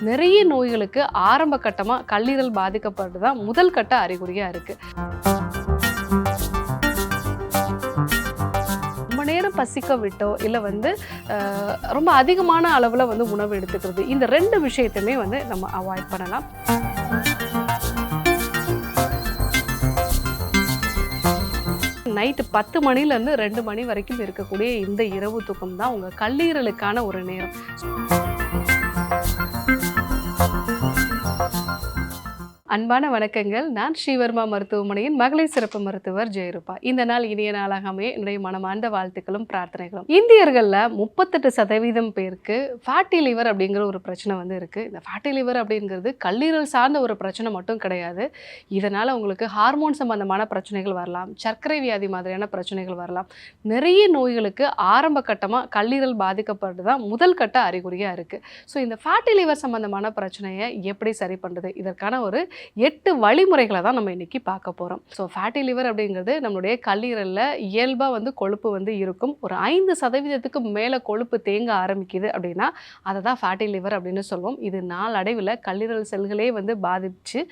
நிறைய நோய்களுக்கு ஆரம்ப கட்டமாக கல்லீரல் பாதிக்கப்படுறது தான் முதல் கட்ட அறிகுறியாக இருக்குது. ரொம்ப நேரம் பசிக்க விட்டோ இல்லை ரொம்ப அதிகமான அளவில் உணவு எடுத்துக்கிறது, இந்த ரெண்டு விஷயத்தையுமே நம்ம அவாய்ட் பண்ணலாம். நைட்டு 10 மணிலேருந்து 2 மணி வரைக்கும் இருக்கக்கூடிய இந்த இரவு தூக்கம் தான் உங்கள் கல்லீரலுக்கான ஒரு நேரம். அன்பான வணக்கங்கள். நான் ஸ்ரீவர்மா மருத்துவமனையின் மகளிர் சிறப்பு மருத்துவர் ஜெயரூபா. இந்த நாள் இனிய நாளாகவே என்னுடைய மனமார்ந்த வாழ்த்துக்களும் பிரார்த்தனைகளும். இந்தியர்களில் 38% பேருக்கு ஃபேட்டி லிவர் அப்படிங்கிற ஒரு பிரச்சனை இருக்குது. இந்த ஃபேட்டி லிவர் அப்படிங்கிறது கல்லீரல் சார்ந்த ஒரு பிரச்சனை மட்டும் கிடையாது. இதனால் உங்களுக்கு ஹார்மோன் சம்பந்தமான பிரச்சனைகள் வரலாம், சர்க்கரை வியாதி மாதிரியான பிரச்சனைகள் வரலாம். நிறைய நோய்களுக்கு ஆரம்ப கட்டமாக கல்லீரல் பாதிக்கப்படுறது தான் முதல் கட்ட அறிகுறியாக இருக்குது. ஸோ இந்த ஃபேட்டி லிவர் சம்பந்தமான பிரச்சனையை எப்படி சரி பண்ணுறது, இதற்கான ஒரு 8 வழிமுறைகளை தான் நம்ம இன்னைக்கு பார்க்க போகிறோம். ஸோ ஃபேட்டி லிவர் அப்படிங்கிறது நம்மளுடைய கல்லீரலில் இயல்பாக கொழுப்பு இருக்கும். ஒரு 5% மேலே கொழுப்பு தேங்க ஆரம்பிக்குது அப்படின்னா அதை தான் ஃபேட்டி லிவர் அப்படின்னு சொல்லுவோம். இது நாளடைவில் கல்லீரல் செல்களே பாதிச்சு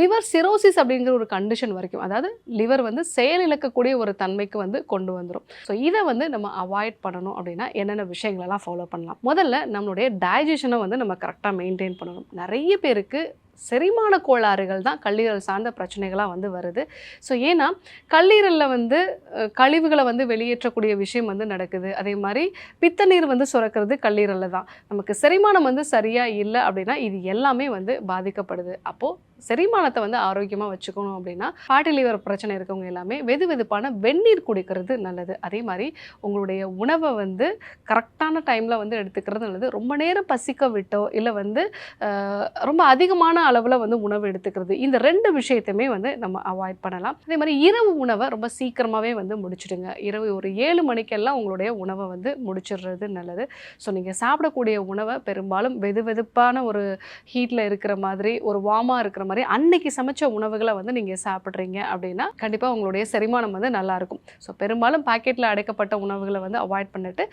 லிவர் சிரோசிஸ் அப்படிங்கிற ஒரு கண்டிஷன் வரைக்கும், அதாவது லிவர் செயலிழக்கக்கூடிய ஒரு தன்மைக்கு கொண்டு வந்துடும். ஸோ இதை நம்ம அவாய்ட் பண்ணணும் அப்படின்னா என்னென்ன விஷயங்களெல்லாம் ஃபாலோ பண்ணலாம். முதல்ல நம்மளுடைய டைஜஷனை நம்ம கரெக்டாக மெயின்டைன் பண்ணணும். நிறைய பேருக்கு செரிமான கோளாறுகள் தான் கல்லீரல் சார்ந்த பிரச்சனைகளாக வருது. ஸோ ஏன்னா கல்லீரலில் கழிவுகளை வெளியேற்றக்கூடிய விஷயம் நடக்குது. அதே மாதிரி பித்த நீர் சுரக்கிறது கல்லீரலில் தான். நமக்கு செரிமானம் சரியாக இல்லை அப்படின்னா இது எல்லாமே பாதிக்கப்படுது. அப்போது செரிமானத்தை ஆரோக்கியமாக வச்சுக்கணும் அப்படின்னா ஃபேட்டி லிவர் பிரச்சனை இருக்கவங்க எல்லாமே வெதுவெதுப்பான வெந்நீர் குடிக்கிறது நல்லது. அதே மாதிரி உங்களுடைய உணவை கரெக்டான டைமில் எடுத்துக்கிறது நல்லது. ரொம்ப நேரம் பசிக்க விட்டோ இல்லை ரொம்ப அதிகமான அளவில் உணவு எடுத்துக்கிறது, இந்த ரெண்டு விஷயத்தையுமே நம்ம அவாய்ட் பண்ணலாம். அதே மாதிரி இரவு உணவை ரொம்ப சீக்கிரமாகவே முடிச்சிடுங்க. இரவு ஒரு 7 மணிக்கெல்லாம் உங்களுடைய உணவை முடிச்சிடுறது நல்லது. ஸோ நீங்கள் சாப்பிடக்கூடிய உணவை பெரும்பாலும் வெதுவெதுப்பான ஒரு ஹீட்டில் இருக்கிற மாதிரி, ஒரு வார்மாக இருக்கிற மாதிரி அன்னைக்கு சமைச்ச உணவுகளை நீங்கள் சாப்பிட்றீங்க அப்படின்னா கண்டிப்பாக உங்களுடைய செரிமானம் நல்லாயிருக்கும். ஸோ பெரும்பாலும் பாக்கெட்டில் அடைக்கப்பட்ட உணவுகளை அவாய்ட் பண்ணிட்டு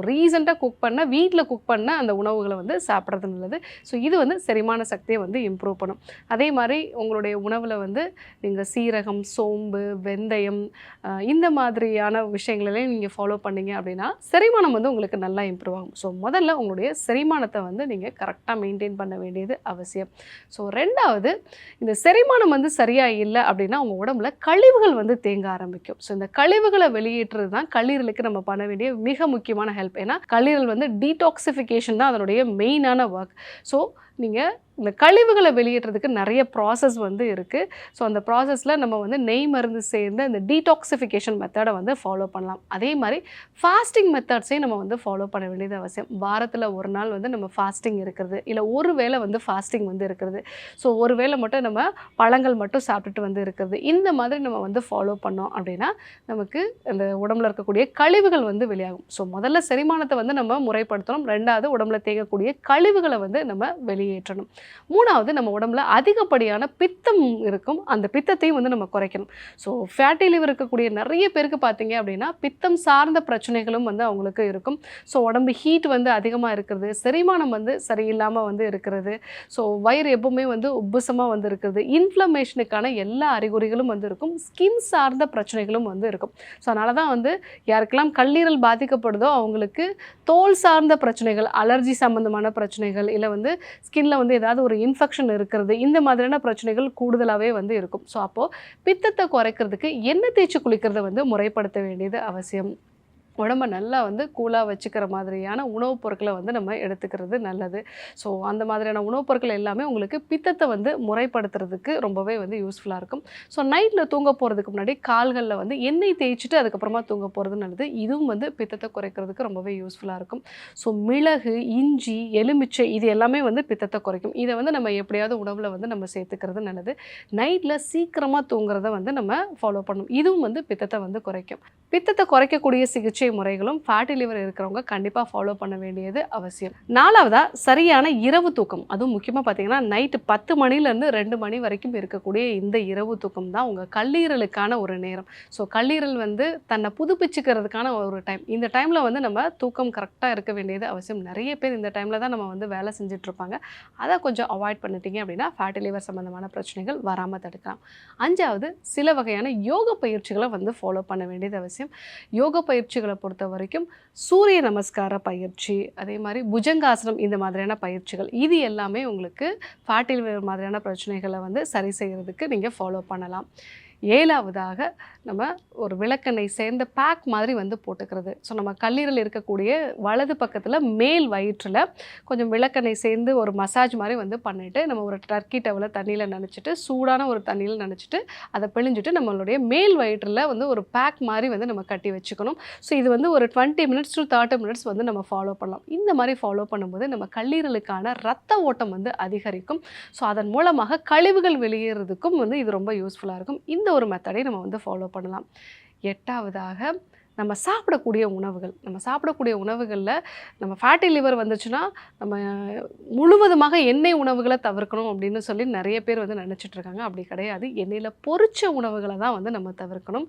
ரீசெண்டாக குக் பண்ண, வீட்டில் குக் பண்ண அந்த உணவுகளை சாப்பிட்றது நல்லது. ஸோ இது செரிமான சக்தியை இம்ப்ரூவ் பண்ணும். அதே மாதிரி உங்களுடைய உணவில் நீங்கள் சீரகம், சோம்பு, வெந்தயம் இந்த மாதிரியான விஷயங்களே நீங்கள் ஃபாலோ பண்ணீங்க அப்படின்னா செரிமானம் உங்களுக்கு நல்லா இம்ப்ரூவ் ஆகும். ஸோ முதல்ல உங்களுடைய செரிமானத்தை நீங்கள் கரெக்டாக மெயின்டைன் பண்ண வேண்டியது அவசியம். ஸோ ரெண்டாவது, இந்த செரிமானம் சரியாக இல்லை அப்படின்னா உங்கள் உடம்புல கழிவுகள் தேங்க ஆரம்பிக்கும். ஸோ இந்த கழிவுகளை வெளியேற்றுறது தான் கல்லீரலுக்கு நம்ம பண்ண வேண்டிய மிக முக்கியமான ஹெல்ப். ஏன்னா கல்லீரல் டீடாக்சிஃபிகேஷன் தான் அதனுடைய மெயினான ஒர்க். ஸோ நீங்கள் இந்த கழிவுகளை வெளியேற்றதுக்கு நிறைய ப்ராசஸ் இருக்குது. ஸோ அந்த ப்ராசஸில் நம்ம நெய் மருந்து சேர்ந்து இந்த டீடாக்சிஃபிகேஷன் மெத்தடை ஃபாலோ பண்ணலாம். அதே மாதிரி ஃபாஸ்டிங் மெத்தட்ஸையும் நம்ம ஃபாலோ பண்ண வேண்டியது அவசியம். வாரத்தில் ஒரு நாள் நம்ம ஃபாஸ்டிங் இருக்கிறது, இல்லை ஒரு வேளை ஃபாஸ்டிங் இருக்கிறது. ஸோ ஒரு வேளை மட்டும் நம்ம பழங்கள் மட்டும் சாப்பிட்டுட்டு இருக்கிறது, இந்த மாதிரி நம்ம ஃபாலோ பண்ணோம் அப்படின்னா நமக்கு இந்த உடம்புல இருக்கக்கூடிய கழிவுகள் வெளியாகும். ஸோ முதல்ல செரிமானத்தை நம்ம முறைப்படுத்தணும். ரெண்டாவது, உடம்புல தேங்கக்கூடிய கழிவுகளை நம்ம வெளியேற்றணும். மூணாவது, நம்ம உடம்புல அதிகப்படியான பித்தம் இருக்கும், அந்த பித்தத்தையும் நம்ம குறைக்கணும். ஸோ ஃபேட்டி லிவர் இருக்கக்கூடிய நிறைய பேருக்கு பார்த்தீங்க அப்படின்னா பித்தம் சார்ந்த பிரச்சனைகளும் அவங்களுக்கு இருக்கும். ஸோ உடம்பு ஹீட் அதிகமாக இருக்கிறது, செரிமானம் சரியில்லாமல் இருக்கிறது, ஸோ வயிறு எப்பவுமே உப்புசமாக இருக்கிறது, இன்ஃப்ளமேஷனுக்கான எல்லா அறிகுறிகளும் இருக்கும், ஸ்கின் சார்ந்த பிரச்சனைகளும் இருக்கும். ஸோ அதனால தான் யாருக்கெல்லாம் கல்லீரல் பாதிக்கப்படுதோ அவங்களுக்கு தோல் சார்ந்த பிரச்சனைகள், அலர்ஜி சம்பந்தமான பிரச்சனைகள், இல்லை ஸ்கின்ல ஏதாவது ஒரு இன்ஃபெக்ஷன் இருக்கிறது, இந்த மாதிரியான பிரச்சனைகள் கூடுதலாகவே இருக்கும். ஸோ அப்போது பித்தத்தை குறைக்கிறதுக்கு எண்ணெய் தேய்ச்சி குளிக்கிறத முறைப்படுத்த வேண்டியது அவசியம். உடம்பை நல்லா கூலாக வச்சுக்கிற மாதிரியான உணவுப் பொருட்களை நம்ம எடுத்துக்கிறது நல்லது. ஸோ அந்த மாதிரியான உணவுப் பொருட்கள் எல்லாமே உங்களுக்கு பித்தத்தை முறைப்படுத்துறதுக்கு ரொம்பவே யூஸ்ஃபுல்லாக இருக்கும். ஸோ நைட்டில் தூங்க போகிறதுக்கு முன்னாடி கால்களில் எண்ணெய் தேய்ச்சிட்டு அதுக்கப்புறமா தூங்க போகிறது நல்லது. இதுவும் பித்தத்தை குறைக்கிறதுக்கு ரொம்பவே யூஸ்ஃபுல்லாக இருக்கும். ஸோ மிளகு, இஞ்சி, எலுமிச்சை இது எல்லாமே பித்தத்தை குறைக்கும். இதை நம்ம எப்படியாவது உணவில் நம்ம சேர்த்துக்கிறது நல்லது. நைட்டில் சீக்கிரமாக தூங்குறத நம்ம ஃபாலோ பண்ணணும். இதுவும் பித்தத்தை குறைக்கும். பித்தத்தை குறைக்கக்கூடிய சிகிச்சை சிகிச்சை முறைகளும் ஃபேட்டி லிவர் இருக்கிறவங்க கண்டிப்பாக ஃபாலோ பண்ண வேண்டியது அவசியம். 4வதா சரியான இரவு தூக்கம். அதுவும் முக்கியமாக பார்த்தீங்கன்னா நைட்டு 10 மணிலேருந்து 2 மணி வரைக்கும் இருக்கக்கூடிய இந்த இரவு தூக்கம் தான் உங்கள் கல்லீரலுக்கான ஒரு நேரம். ஸோ கல்லீரல் வந்து தன்னை புதுப்பிச்சுக்கிறதுக்கான ஒரு டைம். இந்த டைமில் வந்து நம்ம தூக்கம் கரெக்டாக இருக்க வேண்டியது அவசியம். நிறைய பேர் இந்த டைமில் தான் நம்ம வந்து வேலை செஞ்சிட்ருப்பாங்க. அதை கொஞ்சம் அவாய்ட் பண்ணிட்டீங்க அப்படின்னா ஃபேட்டி லிவர் சம்மந்தமான பிரச்சனைகள் வராமல் தடுக்கலாம். 5வது சில வகையான யோக பயிற்சிகளை வந்து ஃபாலோ பண்ண வேண்டியது அவசியம். யோக பயிற்சிகளை பொறுத்த வரைக்கும் சூரிய நமஸ்கார பயிற்சி, அதே மாதிரி புஜங்காசனம், இந்த மாதிரியான பயிற்சிகள் இது எல்லாமே உங்களுக்கு ஃபேட்டி லிவர் மாதிரியான பிரச்சனைகளை வந்து சரி செய்கிறதுக்கு நீங்கள் ஃபாலோ பண்ணலாம். 7வதாக நம்ம ஒரு விளக்கெண்ணெய் சேர்ந்த பேக் மாதிரி வந்து போட்டுக்கிறது. ஸோ நம்ம கல்லீரல் இருக்கக்கூடிய வலது பக்கத்தில் மேல் வயிற்றில் கொஞ்சம் விளக்கெண்ணெய் சேர்ந்து ஒரு மசாஜ் மாதிரி வந்து பண்ணிவிட்டு நம்ம ஒரு டர்க்கி டவலை தண்ணியில் நனைச்சிட்டு சூடான ஒரு தண்ணியில் நனைச்சிட்டு அதை பிழிஞ்சிட்டு நம்மளுடைய மேல் வயிற்றில் வந்து ஒரு பேக் மாதிரி வந்து நம்ம கட்டி வச்சுக்கணும். ஸோ இது வந்து ஒரு 20 மினிட்ஸ் to 30 மினிட்ஸ் வந்து நம்ம ஃபாலோ பண்ணலாம். இந்த மாதிரி ஃபாலோ பண்ணும்போது நம்ம கல்லீரலுக்கான ரத்த ஓட்டம் வந்து அதிகரிக்கும். ஸோ அதன் மூலமாக கழிவுகள் வெளியேறதுக்கும் வந்து இது ரொம்ப யூஸ்ஃபுல்லாக இருக்கும். இந்த ஒரு மெத்தடை நம்ம வந்து ஃபாலோ பண்ணலாம். 8வதாக நம்ம சாப்பிடக்கூடிய உணவுகளில் நம்ம ஃபேட்டி லிவர் வந்துச்சுன்னா நம்ம முழுவதுமாக எண்ணெய் உணவுகளை தவிர்க்கணும் அப்படின்னு சொல்லி நிறைய பேர் வந்து நினச்சிட்ருக்காங்க. அப்படி கிடையாது. எண்ணெயில் பொரிச்ச உணவுகளை தான் வந்து நம்ம தவிர்க்கணும்.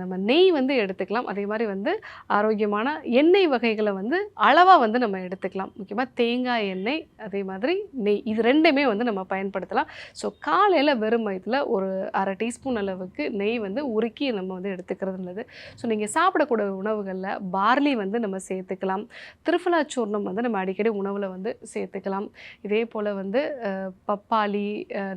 நம்ம நெய் வந்து எடுத்துக்கலாம். அதே மாதிரி வந்து ஆரோக்கியமான எண்ணெய் வகைகளை வந்து அளவாக வந்து நம்ம எடுத்துக்கலாம். முக்கியமாக தேங்காய் எண்ணெய், அதே மாதிரி நெய், இது ரெண்டுமே வந்து நம்ம பயன்படுத்தலாம். ஸோ காலையில் வெறும் வயிற்றில் ஒரு 1/2 டீஸ்பூன் அளவுக்கு நெய் வந்து உருக்கி நம்ம வந்து எடுத்துக்கிறது நல்லது. ஸோ நீங்கள் சாப்பிடக்கூடிய உணவுகளில் பார்லி வந்து நம்ம சேர்த்துக்கலாம். திரிஃபலா சூர்ணம் வந்து நம்ம அடிக்கடி உணவில் வந்து சேர்த்துக்கலாம். இதே போல் வந்து பப்பாளி,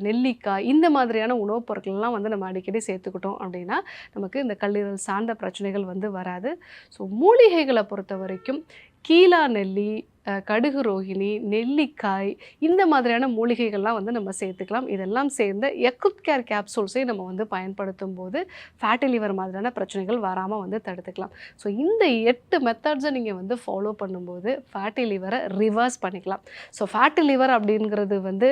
நெல்லிக்காய், இந்த மாதிரியான உணவுப் பொருட்கள்லாம் வந்து நம்ம அடிக்கடி சேர்த்துக்கிட்டோம் அப்படின்னா நமக்கு இந்த கல்லீரல் சார்ந்த பிரச்சனைகள் வந்து வராது. ஸோ மூலிகைகளை பொறுத்த வரைக்கும் கீழா நெல்லி, கடுகு ரோகிணி, நெல்லிக்காய், இந்த மாதிரியான மூலிகைகள்லாம் வந்து நம்ம சேர்த்துக்கலாம். இதெல்லாம் சேர்ந்த எக்குத் கேர் கேப்சூல்ஸை நம்ம வந்து பயன்படுத்தும் போது ஃபேட்டி லிவர் மாதிரியான பிரச்சனைகள் வராமல் வந்து தடுத்துக்கலாம். ஸோ இந்த 8 மெத்தட்ஸை நீங்கள் வந்து ஃபாலோ பண்ணும்போது ஃபேட்டி லிவரை ரிவர்ஸ் பண்ணிக்கலாம். ஸோ ஃபேட்டி லிவர் அப்படிங்கிறது வந்து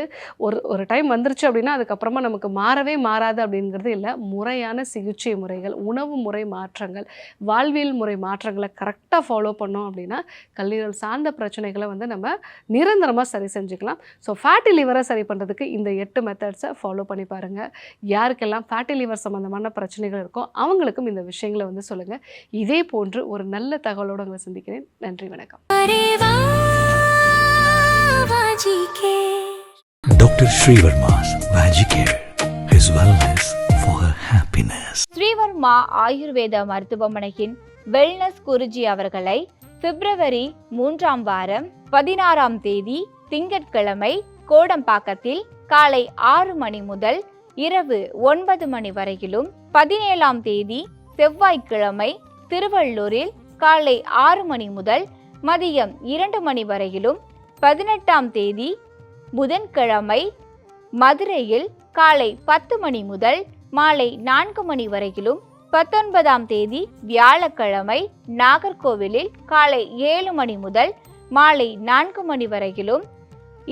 ஒரு டைம் வந்துருச்சு அப்படின்னா அதுக்கப்புறமா நமக்கு மாறவே மாறாது அப்படிங்கிறது இல்லை. முறையான சிகிச்சை முறைகள், உணவு முறை மாற்றங்கள், வாழ்வியல் முறை மாற்றங்களை கரெக்டாக ஃபாலோ பண்ணோம் அப்படின்னா கல்லீரல் சார்ந்த பிரச்சனைகளை வந்து நம்ம நிரந்தரமாக சரி செஞ்சுக்கலாம். ஸோ ஃபேட்டி லிவரை சரி பண்ணுறதுக்கு இந்த 8 மெத்தட்ஸை ஃபாலோ பண்ணி பாருங்கள். யாருக்கெல்லாம் ஃபேட்டி லிவர் சம்மந்தமான பிரச்சனைகள் இருக்கோ அவங்களுக்கும் இந்த விஷயங்களை வந்து சொல்லுங்கள். இதே போன்று ஒரு நல்ல தகவலோடு உங்களை சந்திக்கிறேன். நன்றி, வணக்கம். Dr. Srivarma's Magicare, his wellness for her happiness. Sreevarma ஆயுர்வேத மருத்துவமனையின் வெல்னஸ் குருஜி அவர்களை பிப்ரவரி 3ஆம் வாரம் 16ஆம் தேதி திங்கட்கிழமை கோடம்பாக்கத்தில் காலை 6 மணி முதல் இரவு 9 மணி வரையிலும், 17ஆம் தேதி செவ்வாய்க்கிழமை திருவள்ளூரில் காலை 6 மணி முதல் மதியம் 2 மணி வரையிலும், 18ஆம் தேதி புதன்கிழமை மதுரையில் காலை 10 மணி முதல் மாலை 4 மணி வரையிலும், 19ஆம் தேதி வியாழக்கிழமை நாகர்கோவிலில் காலை 7 மணி முதல் மாலை 4 மணி வரையிலும்,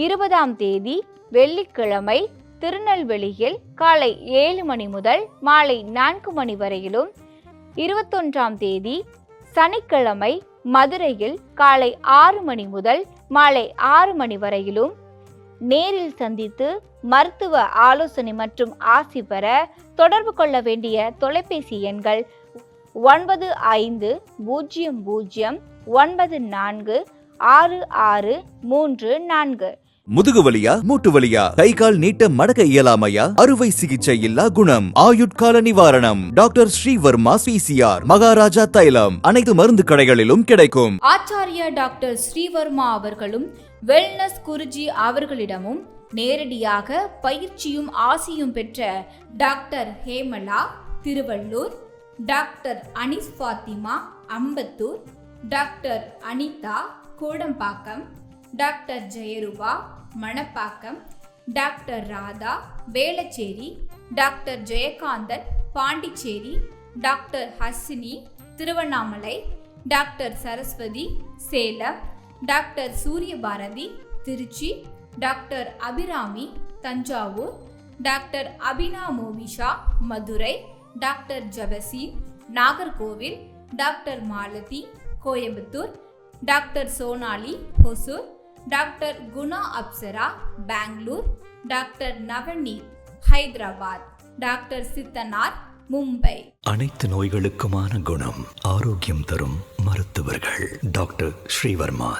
20ஆம் தேதி வெள்ளிக்கிழமை திருநெல்வேலியில் காலை 7 மணி முதல் மாலை 4 மணி வரையிலும், 21ஆம் தேதி சனிக்கிழமை மதுரையில் காலை 6 மணி முதல் மாலை 6 மணி வரையிலும் நேரில் சந்தித்து மருத்துவ ஆலோசனை மற்றும் ஆசி பெற தொடர்பு கொள்ள வேண்டிய தொலைபேசி எண்கள் 9500946634. முதுகு வலியா, மூட்டு வலியா, கை கால் நீட்ட மடக்க இயலாமையா, அறுவை சிகிச்சை இல்லா குணம், ஆயுட்கால நிவாரணம். டாக்டர் ஸ்ரீவர்மா PCR, மகாராஜா தைலம் அனைத்து மருந்து கடைகளிலும் கிடைக்கும். ஆச்சாரியா டாக்டர் ஸ்ரீவர்மா அவர்களும் வெல்னஸ் குருஜி அவர்களிடமும் நேரடியாக பயிற்சியும் ஆசியும் பெற்ற doctor Hemala Tiruvallur, doctor Anis Fathima Ambattur, doctor Anitha Kodambakkam, doctor Jayaruba Manapakkam, doctor Radha Velachery, doctor Jayakanthan Pondicherry, doctor Hasini Tiruvannamalai, doctor Saraswathi Salem, doctor Suryabharathi Trichy, doctor Abirami Thanjavur, doctor Abina Movisha Madurai, doctor Jabaseen Nagercoil, doctor Malathi Coimbatore, doctor Sonali Hosur, doctor Guna Apsara Bangalore, doctor Navneeth Hyderabad, doctor Sithanar Mumbai. அனைத்து நோய்களுக்குமான குணம், ஆரோக்கியம் தரும் மருத்துவர்கள் டாக்டர் ஸ்ரீவர்மாஸ்.